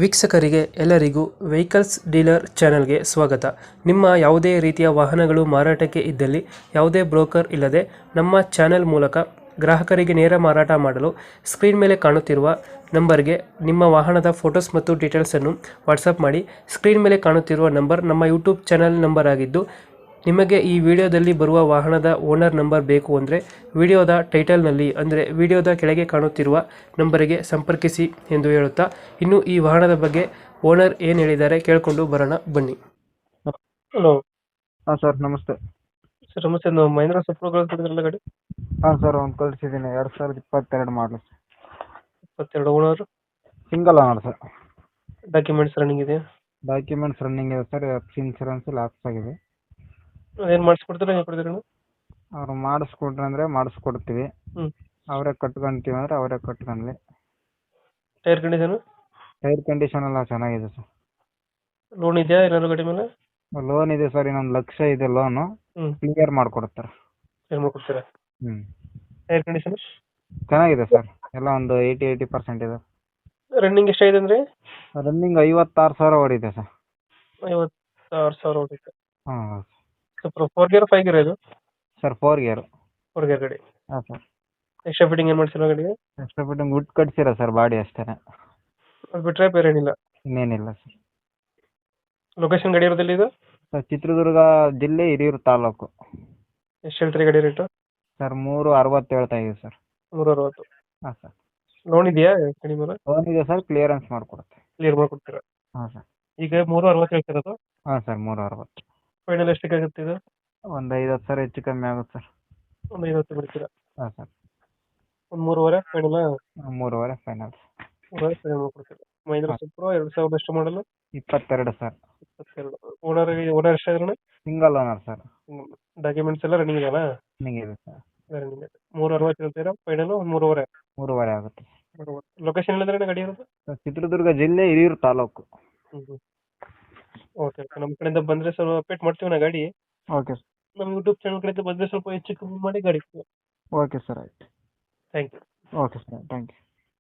ವೀಕ್ಷಕರಿಗೆ ಎಲ್ಲರಿಗೂ vehicles dealer ಚಾನೆಲ್ಗೆ ಸ್ವಾಗತ. ನಿಮ್ಮ ಯಾವುದೇ ರೀತಿಯ ವಾಹನಗಳು ಮಾರಾಟಕ್ಕೆ ಇದ್ದಲ್ಲಿ ಯಾವುದೇ ಬ್ರೋಕರ್ ಇಲ್ಲದೆ ನಮ್ಮ ಚಾನೆಲ್ ಮೂಲಕ ಗ್ರಾಹಕರಿಗೆ ನೇರ ಮಾರಾಟ ಮಾಡಲು ಸ್ಕ್ರೀನ್ ಮೇಲೆ ಕಾಣುತ್ತಿರುವ ನಂಬರ್ಗೆ ನಿಮ್ಮ ವಾಹನದ ಫೋಟೋಸ್ ಮತ್ತು ಡೀಟೇಲ್ಸನ್ನು ವಾಟ್ಸಪ್ ಮಾಡಿ. ಸ್ಕ್ರೀನ್ ಮೇಲೆ ಕಾಣುತ್ತಿರುವ ನಂಬರ್ ನಮ್ಮ ಯೂಟ್ಯೂಬ್ ಚಾನೆಲ್ ನಂಬರ್ ಆಗಿದ್ದು, ನಿಮಗೆ ಈ ವಿಡಿಯೋದಲ್ಲಿ ಬರುವ ವಾಹನದ ಓನರ್ ನಂಬರ್ ಬೇಕು ಅಂದರೆ ವಿಡಿಯೋದ ಟೈಟಲ್ನಲ್ಲಿ ಅಂದರೆ ವಿಡಿಯೋದ ಕೆಳಗೆ ಕಾಣುತ್ತಿರುವ ನಂಬರಿಗೆ ಸಂಪರ್ಕಿಸಿ ಎಂದು ಹೇಳುತ್ತಾ, ಇನ್ನು ಈ ವಾಹನದ ಬಗ್ಗೆ ಓನರ್ ಏನು ಹೇಳಿದ್ದಾರೆ ಕೇಳಿಕೊಂಡು ಬರೋಣ ಬನ್ನಿ. ಹಲೋ ಹಾಂ ಸರ್, ನಮಸ್ತೆ. ಸರ್, ನಮಸ್ತೆ. ನಾವು ಮಹೇಂದ್ರ ಸಪ್ರೋಗಳ ಗಾಡಿ ಹಾಂ ಸರ್, ಒಂದು ಕಳಿಸಿದ್ದೀನಿ. 2022 ಮಾಡಲು. 22 owner. Single owner sir. Documents running ಇದೆ. ಡಾಕ್ಯುಮೆಂಟ್ಸ್ ರನ್ನಿಂಗ್ ಇದೆ ಸರ್. ಇನ್ಸೂರೆನ್ಸ್ ಲ್ಯಾಪ್ಸ್ ಆಗಿದೆ. ಏನು ಮಾಡಿಸ್ಕೊಡ್ತೀರಾ, ಏನು ಕೊಡ್ತೀರಾ? ಅವ್ರು ಮಾಡಿಸ್ಕೊಡ್ರಿ ಅಂದರೆ ಮಾಡಿಸ್ಕೊಡ್ತೀವಿ. ಹ್ಞೂ. ಅವರೇ ಕಟ್ಕೊಂತೀವಿ ಅಂದರೆ ಅವರೇ ಕಟ್ಕೊಂಡ್ವಿ. Tyre condition? ಟೈರ್ ಕಂಡೀಷನ್ ಎಲ್ಲ ಚೆನ್ನಾಗಿದೆ ಸರ್. ಲೋನ್ ಇದೆಯಾ ಏನಾದ್ರು ಗಾಡಿ ಮೇಲೆ? ಲೋನ್ ಇದೆ ಸರ್, ಇನ್ನೊಂದು 1 ಲಕ್ಷ ಇದೆ ಲೋನು. ಕ್ಲಿಯರ್ ಮಾಡಿಕೊಡ್ತಾರೆ. ಏನು ಮಾಡ್ಕೊಡ್ತೀರಾ? ಹ್ಞೂ. ಟೈರ್ ಕಂಡೀಷನ್ ಚೆನ್ನಾಗಿದೆ ಸರ್, ಎಲ್ಲ ಒಂದು 80% ಇದೆ. ರನ್ನಿಂಗ್ ಎಷ್ಟಾಗಿದೆ ಅಂದರೆ? ರನ್ನಿಂಗ್ 56,000 ಓಡಿದೆ ಸರ್. 56,000 ಹೊಡಿತೆ. ಹಾಂ ಸ್ವಲ್ಪ 4 ಗೇರ್ 5 ಗೇರ್ ಇದು? ಸರ್, 4 ಗೇರು. 4 ಗೇರ್ ಗಾಡಿ. ಹಾಂ ಸರ್. ಎಕ್ಸ್ಟ್ರಾ ಫಿಟ್ಟಿಂಗ್ ಏನು ಮಾಡ್ಸಿಲ್ಲ ಗಾಡಿಗೆ? ಎಕ್ಸ್ಟ್ರಾ ಫಿಟ್ಟಿಂಗ್ ವುಡ್ ಕಟ್ಸಿರ ಸರ್, ಬಾಡಿ ಅಷ್ಟೇ. ಅದು ಬಿಟ್ಟರೆ ಬೇರೆ ಏನಿಲ್ಲ? ಇನ್ನೇನಿಲ್ಲ ಸರ್. ಲೊಕೇಶನ್ ಗಾಡಿ ಇರೋದಿಲ್ಲ ಇದು? ಸರ್, ಚಿತ್ರದುರ್ಗ ಜಿಲ್ಲೆ, ಹಿರಿಯೂರು ತಾಲೂಕು. ಎಷ್ಟು ಹೇಳ್ತೀರಿ ಗಾಡಿ ರೇಟು? ಸರ್, 360 ಹೇಳ್ತಾ ಇದೀವಿ ಸರ್. 360. ಹಾಂ ಸರ್. ಲೋನ್ ಇದೆಯಾ ಗಾಡಿ ಮೇಲೆ? ಲೋನ್ ಇದೆ ಸರ್, ಕ್ಲಿಯರೆನ್ಸ್ ಮಾಡಿಕೊಡುತ್ತೆ. ಕ್ಲಿಯರ್ ಮಾಡ್ಕೊಡ್ತೀರಾ? ಹಾಂ ಸರ್. ಈಗ 360 ಹೇಳ್ತಿರೋದು? ಹಾಂ ಸರ್, 360. ಫೈನಲ್ ಎಷ್ಟಕ್ಕೆ ಆಗುತ್ತೆ ಇದು? ಒಂದು 5-10 ಸಾವಿರ ಹೆಚ್ಚು ಕಮ್ಮಿ ಆಗುತ್ತೆ ಸರ್. ಒಂದು 50 ಬಿಡ್ತೀರಾ? ಹಾಂ ಸರ್. ಒಂದು 3.5 ಫೈನಲ್? 3.5 ಫೈನಲ್. 3.5 ಫೈನಲ್ ಮಾಡ್ಕೊಡ್ತೀರಾ? ಮಹೇಂದ್ರ ಸೂಪರ್ 2000 ಎಷ್ಟು ಮಾಡಲು? 22 ಸರ್. 22. ಓನರ್ ಎಷ್ಟಾದ್ರೂ? Single owner sir. ಡಾಕ್ಯುಮೆಂಟ್ಸ್ ಎಲ್ಲ ರನ್ನಿಂಗ್ ಇದೆಯಾ? ರನ್ನಿಂಗ್ ಇದೆ ಸರ್. ರನ್ನಿಂಗ್ ಇದೆ. 360 ಹೇಳ್ತೀರಾ? ಫೈನಲ್ ಒಂದು 3.5? 3.5 ಆಗುತ್ತೆ. ಲೊಕೇಶನ್ ಹೇಳಿದ್ರೆ ಗಾಡಿ ಇರೋದು? ಸರ್, ಚಿತ್ರದುರ್ಗ ಜಿಲ್ಲೆ, ಹಿರಿಯೂರು ತಾಲೂಕು. ಹ್ಞೂ. ಓಕೆ, ನಮ್ಮ ಕಡೆಯಿಂದ ಬಂದರೆ ಸ್ವಲ್ಪ ಅಪ್ಡೇಟ್ ಮಾಡ್ತೀವಿ ನಾ ಗಾಡಿ. Okay sir. ನಮ್ಮ ಯೂಟ್ಯೂಬ್ ಚಾನಲ್ ಕಡೆಯಿಂದ ಬಂದರೆ ಸ್ವಲ್ಪ ಹೆಚ್ಚು ಕಮ್ಮಿ ಮಾಡಿ ಗಾಡಿ. ಓಕೆ ಸರ್, ಆಯ್ತು. Thank you. Okay sir, thank you.